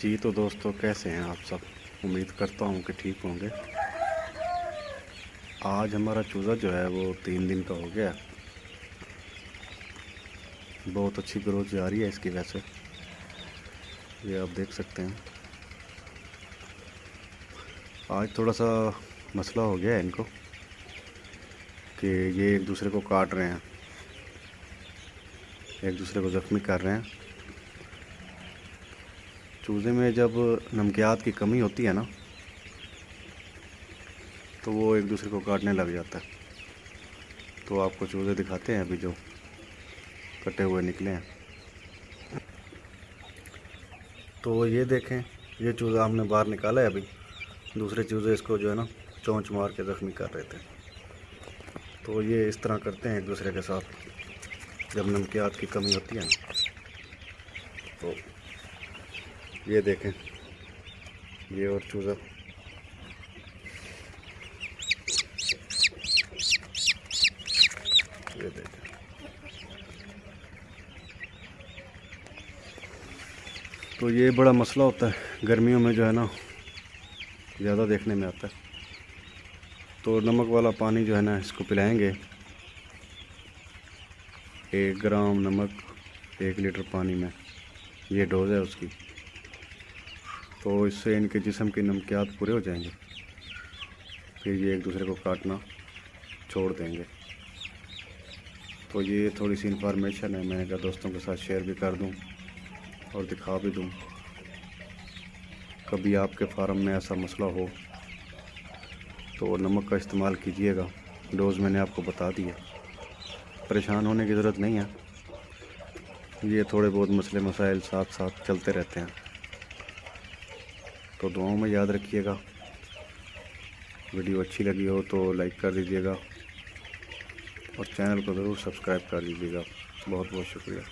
जी तो दोस्तों, कैसे हैं आप सब। उम्मीद करता हूँ कि ठीक होंगे। आज हमारा चूज़ा जो है वो 3 दिन का हो गया। बहुत अच्छी ग्रोथ जा रही है इसकी। वैसे ये आप देख सकते हैं। आज थोड़ा सा मसला हो गया है इनको कि ये एक दूसरे को काट रहे हैं, एक दूसरे को ज़ख्मी कर रहे हैं। चूज़े में जब नमकियात की कमी होती है ना, तो वो एक दूसरे को काटने लग जाता है। तो आपको चूज़े दिखाते हैं अभी जो कटे हुए निकले हैं। तो ये देखें, ये चूज़ा हमने बाहर निकाला है अभी। दूसरे चूज़े इसको जो है ना चोंच मार के ज़ख्मी कर रहे थे। तो ये इस तरह करते हैं एक दूसरे के साथ जब नमकियात की कमी होती है ना। तो ये देखें, ये और चूज़ा। ये देखें, तो ये बड़ा मसला होता है गर्मियों में जो है ना, ज़्यादा देखने में आता है। तो नमक वाला पानी जो है ना इसको पिलाएंगे। 1 ग्राम नमक 1 लीटर पानी में, ये डोज़ है उसकी। तो इससे इनके जिस्म की नमकियात पूरे हो जाएंगे। फिर ये एक दूसरे को काटना छोड़ देंगे। तो ये थोड़ी सी इन्फॉर्मेशन है, मैंने कहा दोस्तों के साथ शेयर भी कर दूं और दिखा भी दूं। कभी आपके फार्म में ऐसा मसला हो तो नमक का इस्तेमाल कीजिएगा। डोज़ मैंने आपको बता दी है, परेशान होने की ज़रूरत नहीं है। ये थोड़े बहुत मसले मसाइल साथ साथ चलते रहते हैं। तो दुआओं में याद रखिएगा। वीडियो अच्छी लगी हो तो लाइक कर दीजिएगा और चैनल को ज़रूर सब्सक्राइब कर दीजिएगा। बहुत बहुत शुक्रिया।